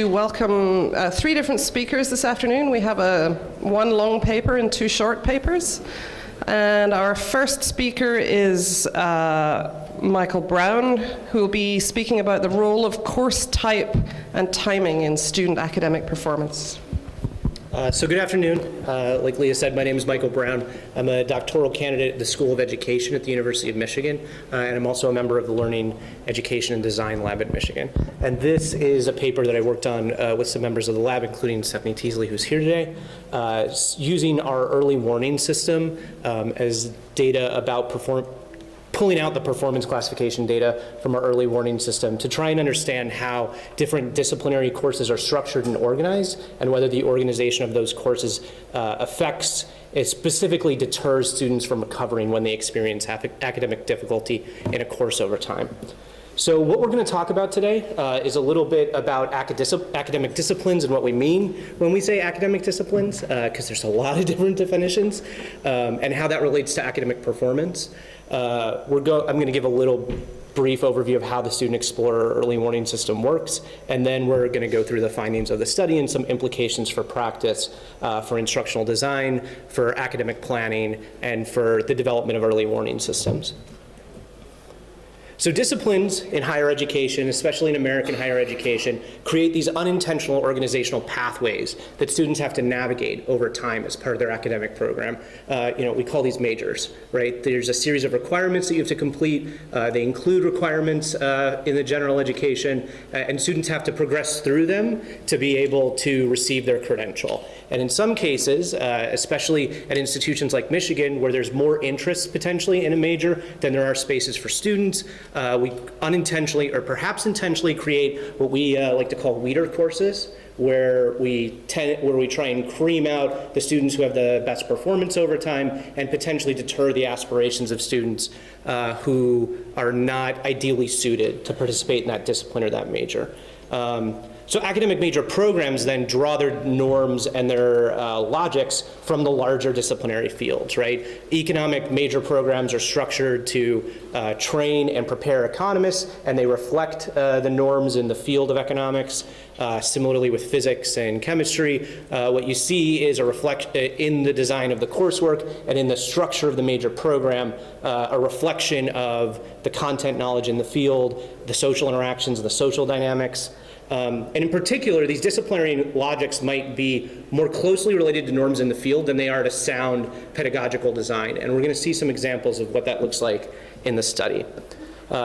Welcome three different speakers this afternoon. We have one long paper and two short papers. And our first speaker is Michael Brown, who will be speaking about the role of course type and timing in student academic performance. So good afternoon. Like Leah said, my name is Michael Brown. I'm a doctoral candidate at the School of Education at the University of Michigan, and I'm also a member of the Learning, Education, and Design Lab at Michigan. And this is a paper that I worked on with some members of the lab, including Stephanie Teasley, who's here today, using our early warning system as data about pulling out the performance classification data from our early warning system to try and understand how different disciplinary courses are structured and organized, and whether the organization of those courses it specifically deters students from recovering when they experience academic difficulty in a course over time. So what we're going to talk about today is a little bit about academic disciplines and what we mean when we say academic disciplines, because there's a lot of different definitions, and how that relates to academic performance. I'm going to give a little brief overview of how the Student Explorer early warning system works, and then we're going to go through the findings of the study and some implications for practice, for instructional design, for academic planning, and for the development of early warning systems. So disciplines in higher education, especially in American higher education, create these unintentional organizational pathways that students have to navigate over time as part of their academic program. We call these majors, right? There's a series of requirements that you have to complete. They include requirements in the general education, and students have to progress through them to be able to receive their credential. And in some cases, especially at institutions like Michigan, where there's more interest potentially in a major than there are spaces for students, we unintentionally or perhaps intentionally create what we like to call weeder courses, where we try and cream out the students who have the best performance over time and potentially deter the aspirations of students who are not ideally suited to participate in that discipline or that major. So academic major programs then draw their norms and their logics from the larger disciplinary fields, right? Economic major programs are structured to train and prepare economists, and they reflect the norms in the field of economics. Similarly with physics and chemistry, what you see is a reflection in the design of the coursework and in the structure of the major program, a reflection of the content knowledge in the field, the social interactions, the social dynamics. And in particular, these disciplinary logics might be more closely related to norms in the field than they are to sound pedagogical design. And we're going to see some examples of what that looks like in the study.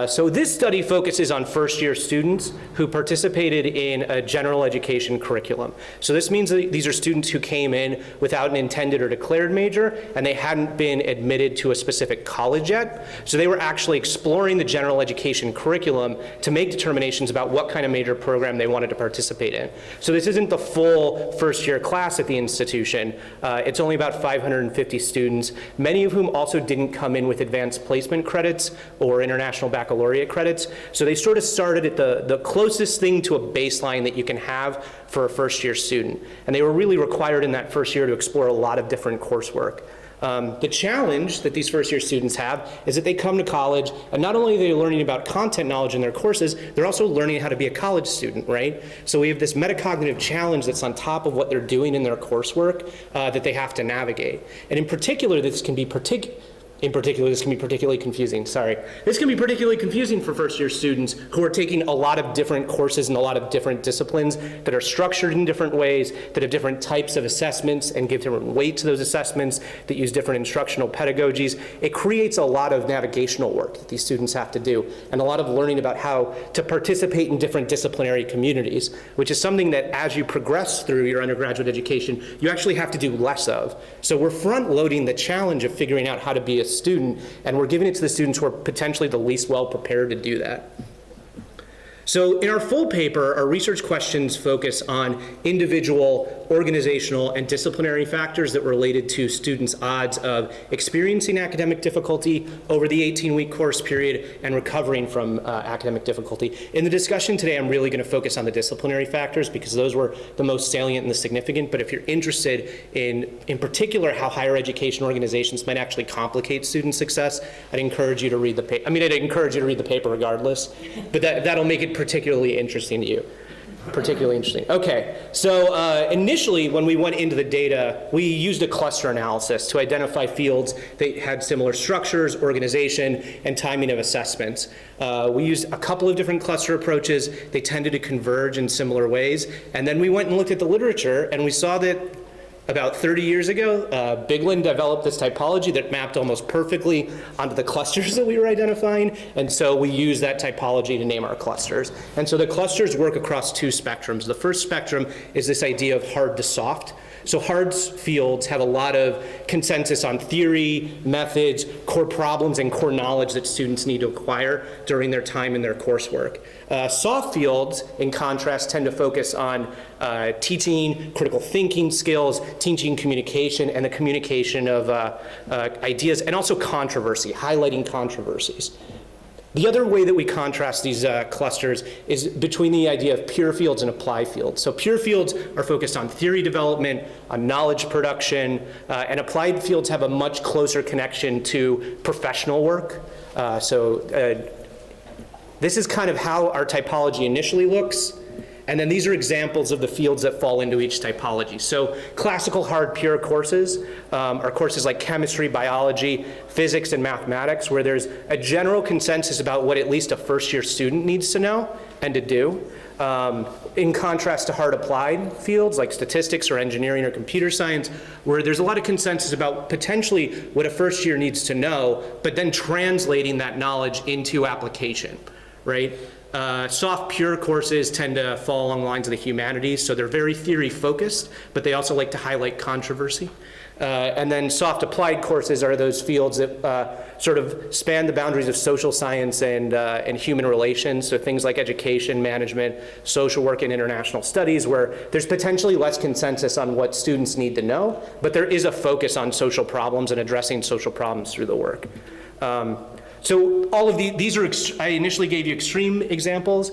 So this study focuses on first-year students who participated in a general education curriculum. So this means that these are students who came in without an intended or declared major, and they hadn't been admitted to a specific college yet. So they were actually exploring the general education curriculum to make determinations about what kind of major program they wanted to participate in. So this isn't the full first-year class at the institution. It's only about 550 students, many of whom also didn't come in with advanced placement credits or international baccalaureate credits. So they sort of started at the closest thing to a baseline that you can have for a first-year student. And they were really required in that first year to explore a lot of different coursework. The challenge that these first-year students have is that they come to college, and not only are they learning about content knowledge in their courses, they're also learning how to be a college student, right? So we have this metacognitive challenge that's on top of what they're doing in their coursework that they have to navigate. And in particular, this can be particularly confusing, sorry. This can be particularly confusing for first-year students who are taking a lot of different courses and a lot of different disciplines that are structured in different ways, that have different types of assessments and give different weight to those assessments, that use different instructional pedagogies. It creates a lot of navigational work that these students have to do, and a lot of learning about how to participate in different disciplinary communities, which is something that as you progress through your undergraduate education, you actually have to do less of. So we're front-loading the challenge of figuring out how to be a student, and we're giving it to the students who are potentially the least well prepared to do that. So in our full paper, our research questions focus on individual, organizational, and disciplinary factors that related to students' odds of experiencing academic difficulty over the 18-week course period and recovering from academic difficulty. In the discussion today, I'm really going to focus on the disciplinary factors because those were the most salient and the significant, but if you're interested in particular how higher education organizations might actually complicate student success, I'd encourage you to read the paper. I'd encourage you to read the paper regardless, but that'll make it particularly interesting to you. particularly interesting. Okay, so initially when we went into the data, we used a cluster analysis to identify fields that had similar structures, organization, and timing of assessments. We used a couple of different cluster approaches. They tended to converge in similar ways. And then we went and looked at the literature, and we saw that about 30 years ago, BIGLAN developed this typology that mapped almost perfectly onto the clusters that we were identifying, and so we use that typology to name our clusters. And so the clusters work across two spectrums. The first spectrum is this idea of hard to soft. So hard fields have a lot of consensus on theory, methods, core problems, and core knowledge that students need to acquire during their time in their coursework. Soft fields, in contrast, tend to focus on teaching critical thinking skills, teaching communication, and the communication of ideas, and also controversy, highlighting controversies. The other way that we contrast these clusters is between the idea of pure fields and applied fields. So pure fields are focused on theory development, on knowledge production, and applied fields have a much closer connection to professional work. This is kind of how our typology initially looks. And then these are examples of the fields that fall into each typology. So classical hard pure courses are courses like chemistry, biology, physics, and mathematics, where there's a general consensus about what at least a first-year student needs to know and to do. In contrast to hard applied fields like statistics or engineering or computer science, where there's a lot of consensus about potentially what a first year needs to know, but then translating that knowledge into application, right? Soft pure courses tend to fall along the lines of the humanities, so they're very theory focused, but they also like to highlight controversy. And then soft applied courses are those fields that sort of span the boundaries of social science and human relations, so things like education, management, social work, and international studies, where there's potentially less consensus on what students need to know, but there is a focus on social problems and addressing social problems through the work. So all of these are, I initially gave you extreme examples.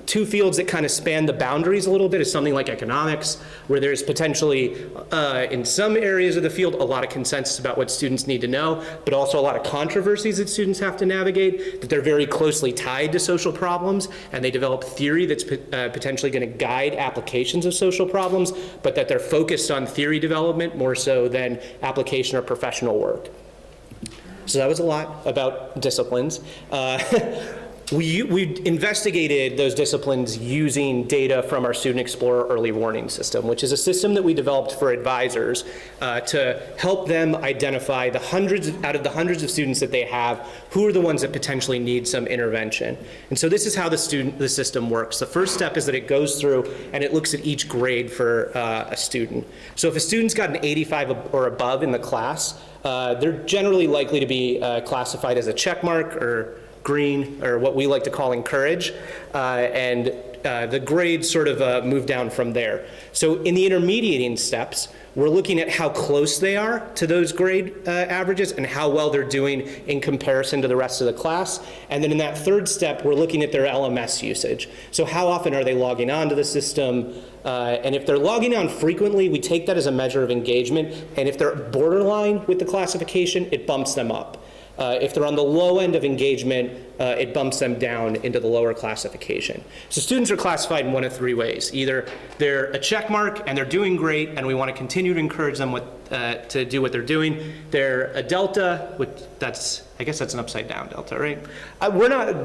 Two fields that kind of span the boundaries a little bit is something like economics, where there's potentially, in some areas of the field, a lot of consensus about what students need to know, but also a lot of controversies that students have to navigate, that they're very closely tied to social problems, and they develop theory that's potentially going to guide applications of social problems, but that they're focused on theory development more so than application or professional work. So that was a lot about disciplines. We investigated those disciplines using data from our Student Explorer early warning system, which is a system that we developed for advisors to help them identify out of the hundreds of students that they have, who are the ones that potentially need some intervention. And so this is how the system works. The first step is that it goes through and it looks at each grade for a student. So if a student's got an 85 or above in the class, they're generally likely to be classified as a check mark or green, or what we like to call encourage, and the grades sort of move down from there. So in the intermediating steps, we're looking at how close they are to those grade averages and how well they're doing in comparison to the rest of the class. And then in that third step, we're looking at their LMS usage. So how often are they logging on to the system? And if they're logging on frequently, we take that as a measure of engagement. And if they're borderline with the classification, it bumps them up. If they're on the low end of engagement, it bumps them down into the lower classification. So students are classified in one of three ways. Either they're a check mark and they're doing great and we want to continue to encourage them to do what they're doing. They're a delta, which I guess that's an upside down delta, right?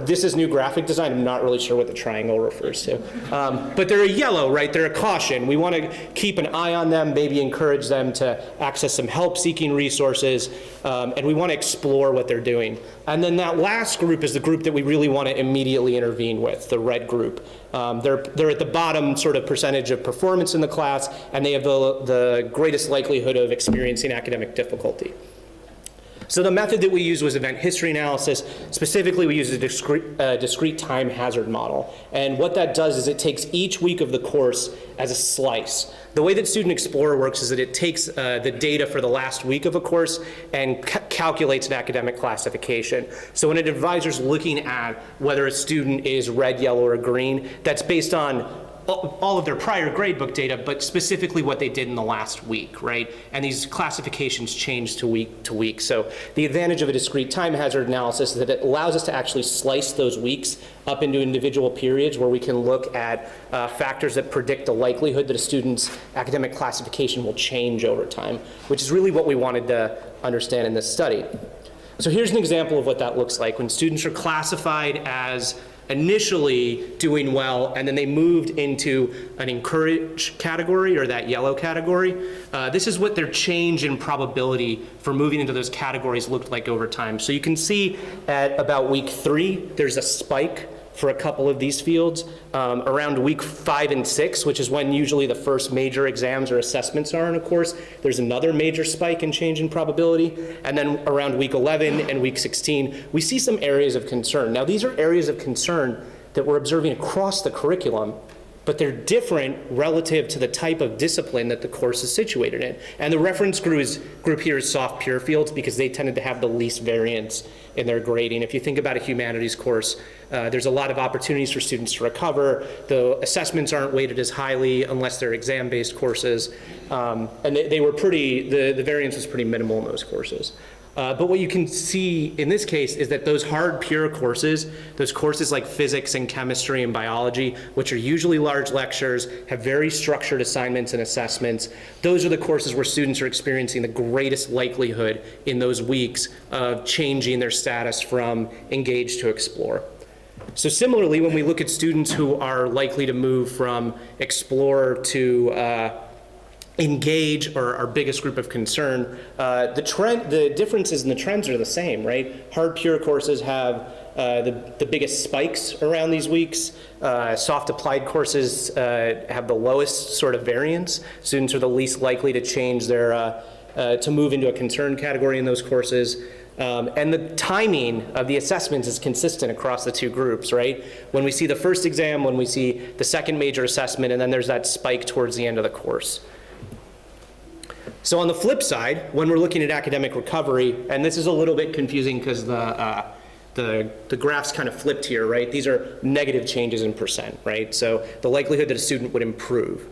This is new graphic design. I'm not really sure what the triangle refers to. But they're a yellow, right? They're a caution. We want to keep an eye on them, maybe encourage them to access some help-seeking resources, and we want to explore what they're doing. And then that last group is the group that we really want to immediately intervene with, the red group. They're at the bottom sort of percentage of performance in the class, and they have the greatest likelihood of experiencing academic difficulty. So the method that we used was event history analysis. Specifically, we used a discrete time hazard model. And what that does is it takes each week of the course as a slice. The way that Student Explorer works is that it takes the data for the last week of a course and calculates an academic classification. So when an advisor's looking at whether a student is red, yellow, or green, that's based on all of their prior gradebook data, but specifically what they did in the last week, right? And these classifications change to week. So the advantage of a discrete time hazard analysis is that it allows us to actually slice those weeks up into individual periods where we can look at factors that predict the likelihood that a student's academic classification will change over time, which is really what we wanted to understand in this study. So here's an example of what that looks like when students are classified as initially doing well, and then they moved into an encourage category, or that yellow category. This is what their change in probability for moving into those categories looked like over time. So you can see at about week 3, there's a spike for a couple of these fields. Around week 5 and 6, which is when usually the first major exams or assessments are in a course, there's another major spike in change in probability. And then around week 11 and week 16, we see some areas of concern. Now, these are areas of concern that we're observing across the curriculum, but they're different relative to the type of discipline that the course is situated in. And the reference group here is soft pure fields because they tended to have the least variance in their grading. If you think about a humanities course, there's a lot of opportunities for students to recover. The assessments aren't weighted as highly unless they're exam-based courses. And they were the variance was pretty minimal in those courses. But what you can see in this case is that those hard pure courses, those courses like physics and chemistry and biology, which are usually large lectures, have very structured assignments and assessments, those are the courses where students are experiencing the greatest likelihood in those weeks of changing their status from engage to explore. So similarly, when we look at students who are likely to move from explore to engage, or our biggest group of concern, the differences in the trends are the same, right? Hard pure courses have the biggest spikes around these weeks. Soft applied courses have the lowest sort of variance. Students are the least likely to change their, to move into a concern category in those courses. And the timing of the assessments is consistent across the two groups, right? When we see the first exam, when we see the second major assessment, and then there's that spike towards the end of the course. So on the flip side, when we're looking at academic recovery, and this is a little bit confusing because the graphs kind of flipped here, right? These are negative changes in percent, right? So the likelihood that a student would improve.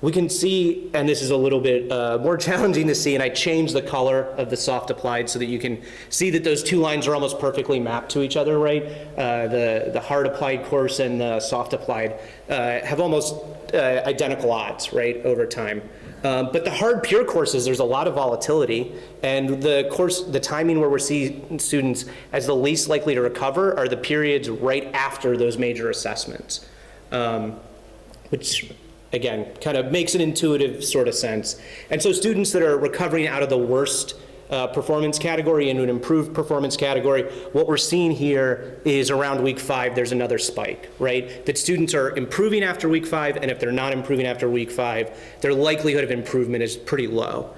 We can see, and this is a little bit more challenging to see, and I changed the color of the soft applied so that you can see that those two lines are almost perfectly mapped to each other, right? The hard applied course and the soft applied have almost identical odds, right, over time. But the hard pure courses, there's a lot of volatility, and the timing where we're seeing students as the least likely to recover are the periods right after those major assessments, which again kind of makes an intuitive sort of sense. And so students that are recovering out of the worst performance category into an improved performance category, what we're seeing here is around week 5 there's another spike, right? That students are improving after week 5, and if they're not improving after week 5, their likelihood of improvement is pretty low.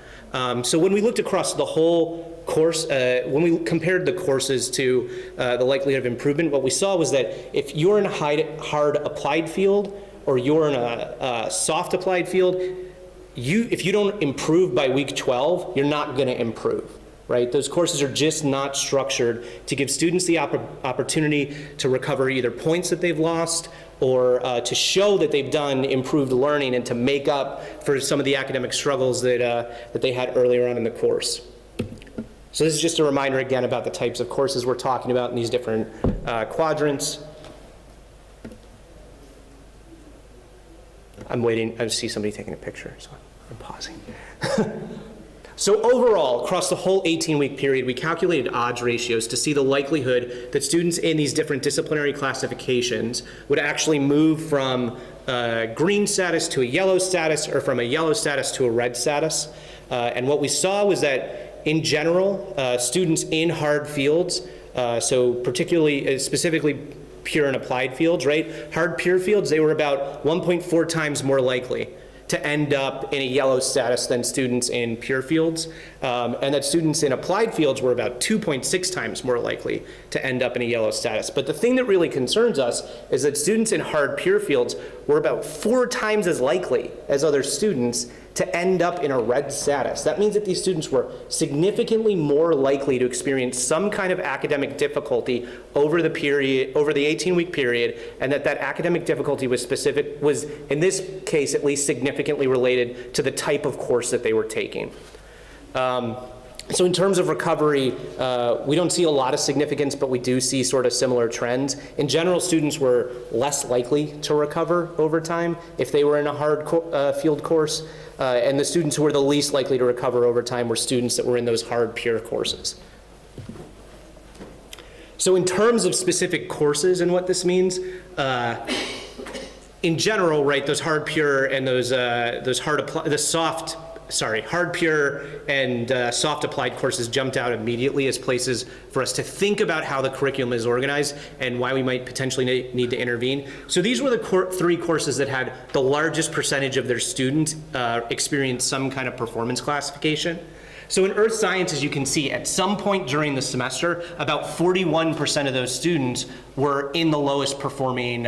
So when we looked across the whole course, when we compared the courses to the likelihood of improvement, what we saw was that if you're in a hard applied field or you're in a soft applied field, if you don't improve by week 12, you're not going to improve, right? Those courses are just not structured to give students the opportunity to recover either points that they've lost or to show that they've done improved learning and to make up for some of the academic struggles that they had earlier on in the course. So this is just a reminder again about the types of courses we're talking about in these different quadrants. I'm waiting, I see somebody taking a picture, so I'm pausing. So overall, across the whole 18-week period, we calculated odds ratios to see the likelihood that students in these different disciplinary classifications would actually move from green status to a yellow status, or from a yellow status to a red status. And what we saw was that, in general, students in hard fields, so particularly, specifically pure and applied fields, right? Hard pure fields, they were about 1.4 times more likely to end up in a yellow status than students in pure fields, and that students in applied fields were about 2.6 times more likely to end up in a yellow status. But the thing that really concerns us is that students in hard pure fields were about 4 times as likely as other students to end up in a red status. That means that these students were significantly more likely to experience some kind of academic difficulty over the 18-week period, and that academic difficulty was in this case at least significantly related to the type of course that they were taking. So in terms of recovery, we don't see a lot of significance, but we do see sort of similar trends. In general, students were less likely to recover over time if they were in a hard field course, and the students who were the least likely to recover over time were students that were in those hard pure courses. So in terms of specific courses and what this means, in general, right, those hard pure and those hard pure and soft applied courses jumped out immediately as places for us to think about how the curriculum is organized and why we might potentially need to intervene. So these were the 3 courses that had the largest percentage of their students experience some kind of performance classification. So in earth sciences, you can see at some point during the semester, about 41% of those students were in the lowest performing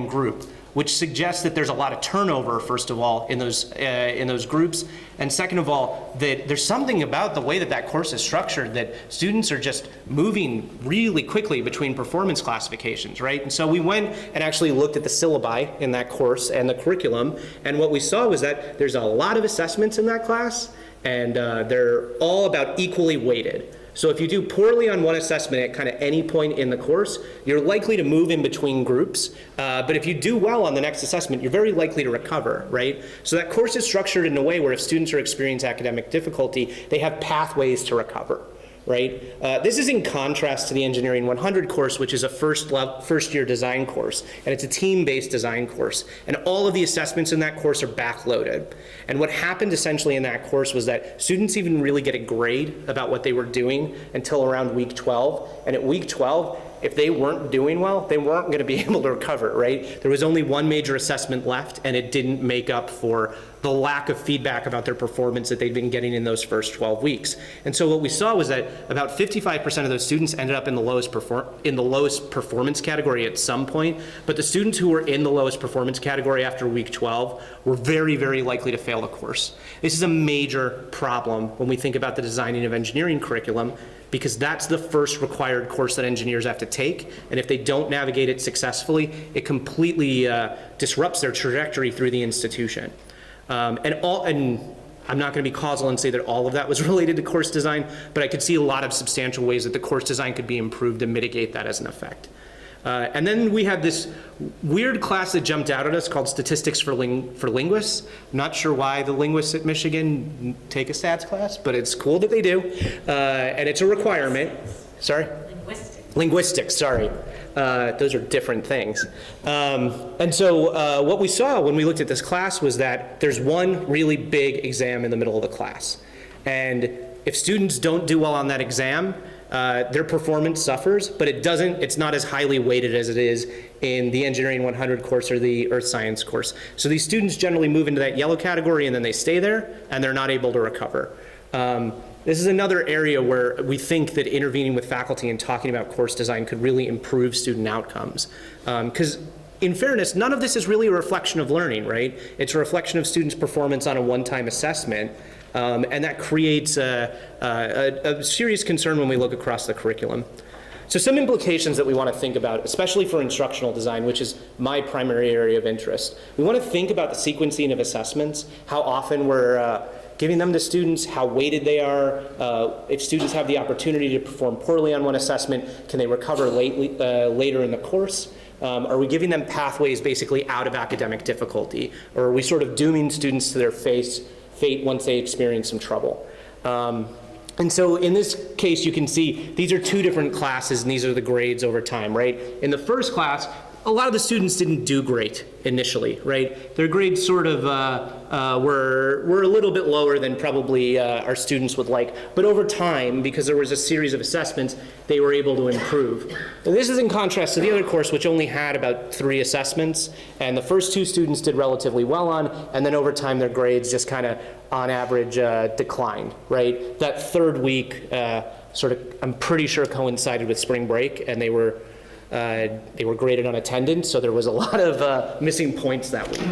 group, which suggests that there's a lot of turnover, first of all, in those groups, and second of all, that there's something about the way that course is structured that students are just moving really quickly between performance classifications, right? And so we went and actually looked at the syllabi in that course and the curriculum, and what we saw was that there's a lot of assessments in that class, and they're all about equally weighted. So if you do poorly on one assessment at kind of any point in the course, you're likely to move in between groups. But if you do well on the next assessment, you're very likely to recover, right? So that course is structured in a way where if students are experiencing academic difficulty, they have pathways to recover, right? This is in contrast to the Engineering 100 course, which is a first-year design course, and it's a team-based design course. And all of the assessments in that course are backloaded. And what happened essentially in that course was that students even really get a grade about what they were doing until around week 12. And at week 12, if they weren't doing well, they weren't going to be able to recover, right? There was only one major assessment left, and it didn't make up for the lack of feedback about their performance that they'd been getting in those first 12 weeks. And so what we saw was that about 55% of those students ended up in the lowest performance category at some point, but the students who were in the lowest performance category after week 12 were very, very likely to fail the course. This is a major problem when we think about the designing of engineering curriculum, because that's the first required course that engineers have to take, and if they don't navigate it successfully, it completely disrupts their trajectory through the institution. And I'm not going to be causal and say that all of that was related to course design, but I could see a lot of substantial ways that the course design could be improved to mitigate that as an effect. And then we had this weird class that jumped out at us called Statistics for Linguists. I'm not sure why the linguists at Michigan take a stats class, but it's cool that they do. And it's a requirement. Sorry? Linguistics, sorry. Those are different things. And so what we saw when we looked at this class was that there's one really big exam in the middle of the class. And if students don't do well on that exam, their performance suffers, but it's not as highly weighted as it is in the Engineering 100 course or the Earth Science course. So these students generally move into that yellow category and then they stay there and they're not able to recover. This is another area where we think that intervening with faculty and talking about course design could really improve student outcomes. Because in fairness, none of this is really a reflection of learning, right? It's a reflection of students' performance on a one-time assessment. And that creates a serious concern when we look across the curriculum. So some implications that we want to think about, especially for instructional design, which is my primary area of interest. We want to think about the sequencing of assessments, how often we're giving them to students, how weighted they are. If students have the opportunity to perform poorly on one assessment, can they recover later in the course? Are we giving them pathways basically out of academic difficulty? Or are we sort of dooming students to their fate once they experience some trouble? And so in this case, you can see these are 2 different classes, and these are the grades over time, right? In the first class, a lot of the students didn't do great initially, right? Their grades sort of were a little bit lower than probably our students would like. But over time, because there was a series of assessments, they were able to improve. And this is in contrast to the other course, which only had about 3 assessments. And the first 2 students did relatively well on, and then over time their grades just kind of, on average, declined, right? That 3rd week sort of, I'm pretty sure, coincided with spring break, and they were They were graded on attendance, so there was a lot of missing points that week.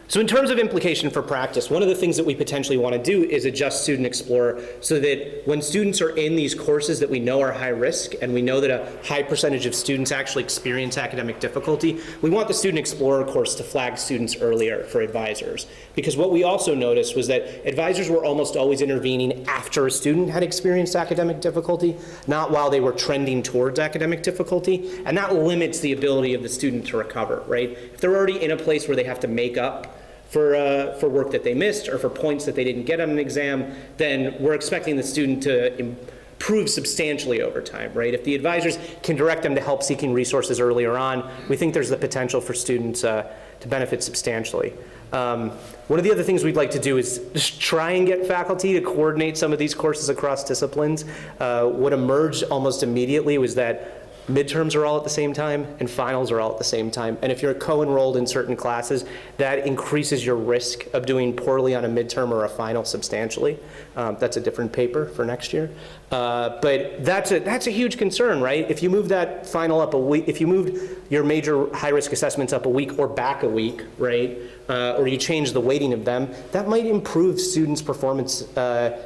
So in terms of implication for practice, one of the things that we potentially want to do is adjust Student Explorer so that when students are in these courses that we know are high risk and we know that a high percentage of students actually experience academic difficulty, we want the Student Explorer course to flag students earlier for advisors. Because what we also noticed was that advisors were almost always intervening after a student had experienced academic difficulty, not while they were trending towards academic difficulty, and that limits the ability of the student to recover, right? If they're already in a place where they have to make up for work that they missed or for points that they didn't get on an exam, then we're expecting the student to improve substantially over time, right? If the advisors can direct them to help-seeking resources earlier on, we think there's the potential for students to benefit substantially. One of the other things we'd like to do is just try and get faculty to coordinate some of these courses across disciplines. What emerged almost immediately was that midterms are all at the same time and finals are all at the same time. And if you're co-enrolled in certain classes, that increases your risk of doing poorly on a midterm or a final substantially. That's a different paper for next year. But that's a huge concern, right? If you move that final up a week, if you moved your major high-risk assessments up a week or back a week, right, or you change the weighting of them, that might improve students' performance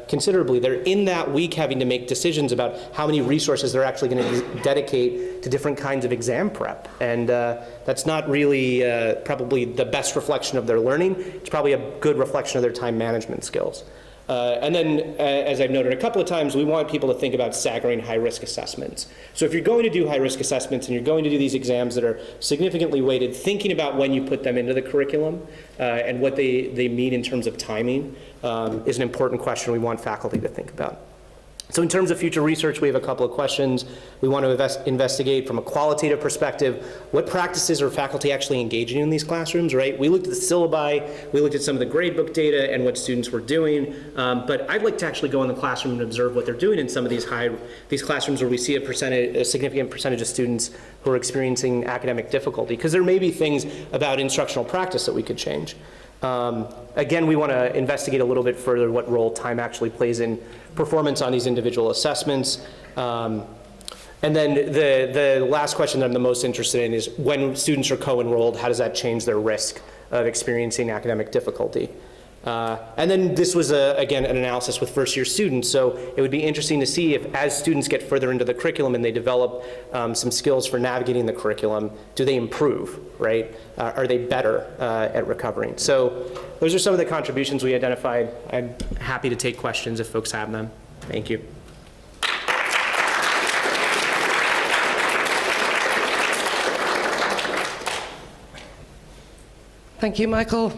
considerably. They're in that week having to make decisions about how many resources they're actually going to dedicate to different kinds of exam prep. And that's not really probably the best reflection of their learning. It's probably a good reflection of their time management skills. And then, as I've noted a couple of times, we want people to think about staggering high-risk assessments. So if you're going to do high-risk assessments and you're going to do these exams that are significantly weighted, thinking about when you put them into the curriculum and what they mean in terms of timing is an important question we want faculty to think about. So in terms of future research, we have a couple of questions. We want to investigate from a qualitative perspective, what practices are faculty actually engaging in these classrooms, right? We looked at the syllabi, we looked at some of the gradebook data and what students were doing, but I'd like to actually go in the classroom and observe what they're doing in some of these classrooms where we see a significant percentage of students who are experiencing academic difficulty, because there may be things about instructional practice that we could change. Again, we want to investigate a little bit further what role time actually plays in performance on these individual assessments. And then the last question that I'm the most interested in is when students are co-enrolled, how does that change their risk of experiencing academic difficulty? And then this was, again, an analysis with first-year students, so it would be interesting to see if, as students get further into the curriculum and they develop some skills for navigating the curriculum, do they improve, right? Are they better at recovering? So those are some of the contributions we identified. I'm happy to take questions if folks have them. Thank you. Thank you, Michael.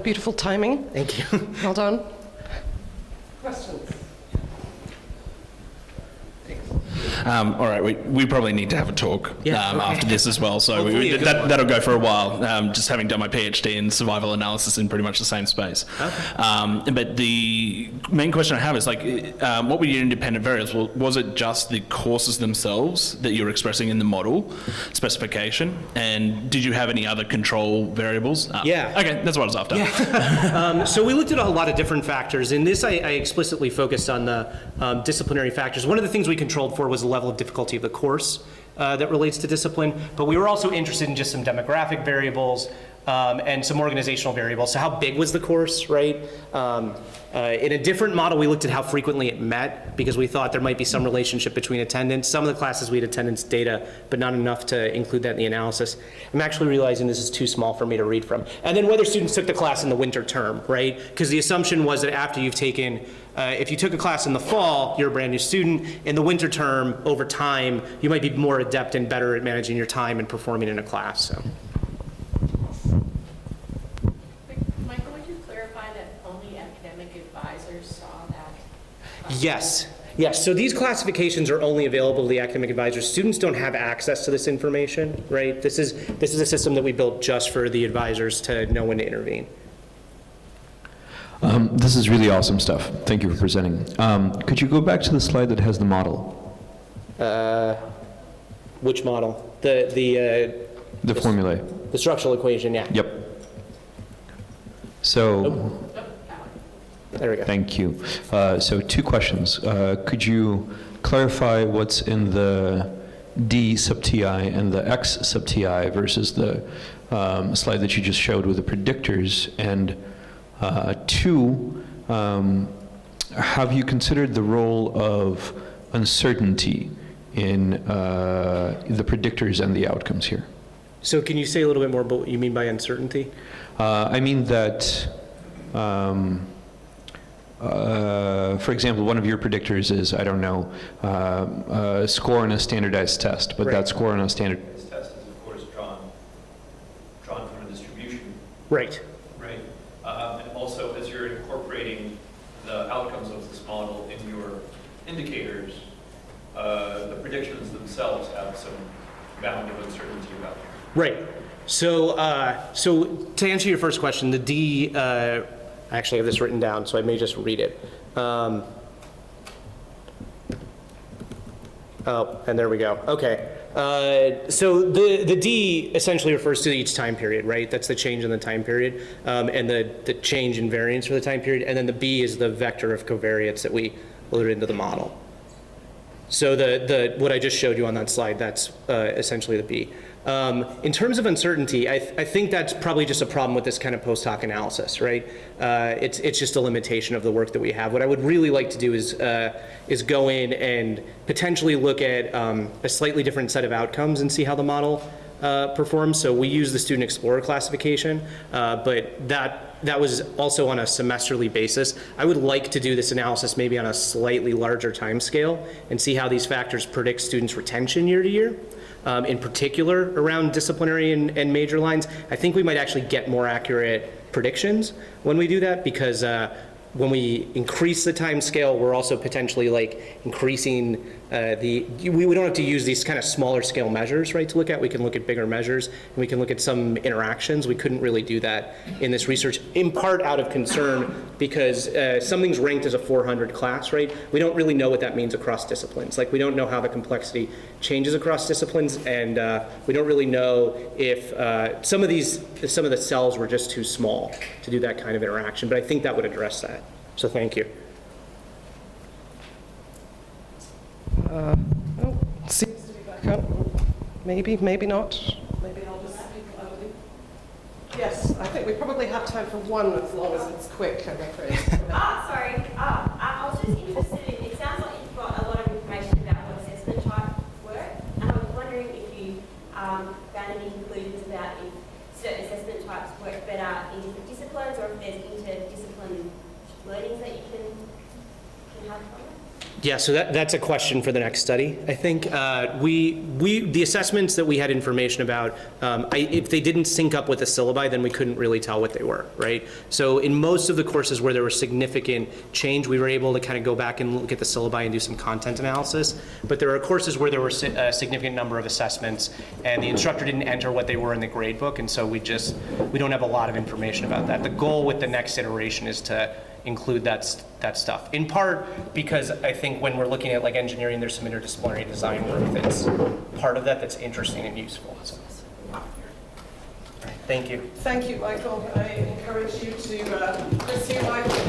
Beautiful timing. Thank you. Well done. Questions? All right, we probably need to have a talk Okay. after this as well, so Hopefully a good one. that'll go for a while, just having done my PhD in survival analysis in pretty much the same space. Okay. But the main question I have is, like, what were your independent variables? Was it just the courses themselves that you were expressing in the model specification? And did you have any other control variables? Yeah. Okay, that's what I was after. Yeah. So we looked at a lot of different factors. In this, I explicitly focused on the disciplinary factors. One of the things we controlled for was the level of difficulty of the course that relates to discipline, but we were also interested in just some demographic variables and some organizational variables. So how big was the course, right? In a different model, we looked at how frequently it met, because we thought there might be some relationship between attendance. Some of the classes we had attendance data, but not enough to include that in the analysis. I'm actually realizing this is too small for me to read from. And then whether students took the class in the winter term, right? Because the assumption was that after you've taken, if you took a class in the fall, you're a brand new student. In the winter term, over time, you might be more adept and better at managing your time and performing in a class. So. Michael, would you clarify that only academic advisors saw that? Yes. Yes, so these classifications are only available to the academic advisors. Students don't have access to this information, right? This is a system that we built just for the advisors to know when to intervene. This is really awesome stuff. Thank you for presenting. Could you go back to the slide that has the model? Which model? The formulae. The structural equation, yeah. Yep. So, There we go. thank you. So 2 questions. Could you clarify what's in the D sub ti and the x sub ti versus the slide that you just showed with the predictors? And two, have you considered the role of uncertainty in the predictors and the outcomes here? So can you say a little bit more about what you mean by uncertainty? I mean that, for example, one of your predictors is, I don't know, score on a standardized test, but Right. that score on a standard Test is, of course, drawn from a distribution, Right. right? And also, as you're incorporating the outcomes of this model in your indicators, the predictions themselves have some bound of uncertainty about them. Right. So, so to answer your first question, the D, I actually have this written down, so I may just read it. Oh, and there we go. Okay. So the D essentially refers to each time period, right? That's the change in the time period, and the change in variance for the time period. And then the B is the vector of covariates that we loaded into the model. So what I just showed you on that slide, that's essentially the B. In terms of uncertainty, I think that's probably just a problem with this kind of post hoc analysis, right? It's just a limitation of the work that we have. What I would really like to do is go in and potentially look at a slightly different set of outcomes and see how the model performs. So we use the Student Explorer classification, but that was also on a semesterly basis. I would like to do this analysis maybe on a slightly larger time scale and see how these factors predict students' retention year to year. In particular around disciplinary and major lines. I think we might actually get more accurate predictions when we do that, because when we increase the time scale, we're also potentially like increasing we don't have to use these kind of smaller scale measures, right, to look at. We can look at bigger measures, and we can look at some interactions. We couldn't really do that in this research, in part out of concern because something's ranked as a 400 class, right? We don't really know what that means across disciplines. Like, we don't know how the complexity changes across disciplines, and we don't really know if some of the cells were just too small to do that kind of interaction, but I think that would address that. So thank you. Oh, seems to be back up. Maybe, maybe not. Maybe I'll just speak loudly. Yes, I think we probably have time for one as long as it's quick, I'm afraid. Sorry. I was just interested in, it sounds like you've got a lot of information about what assessment type work, and I was wondering if you found any conclusions about if certain assessment types work better in different disciplines, or if there's interdiscipline learnings that you can have from it. Yeah, so that's a question for the next study. I think the assessments that we had information about, if they didn't sync up with the syllabi, then we couldn't really tell what they were, right? So in most of the courses where there was significant change, we were able to kind of go back and look at the syllabi and do some content analysis. But there are courses where there were a significant number of assessments, and the instructor didn't enter what they were in the grade book, and so we don't have a lot of information about that. The goal with the next iteration is to include that stuff. In part because I think when we're looking at like engineering, there's some interdisciplinary design work that's part of that that's interesting and useful. So, thank you. Thank you, Michael. I encourage you to pursue Michael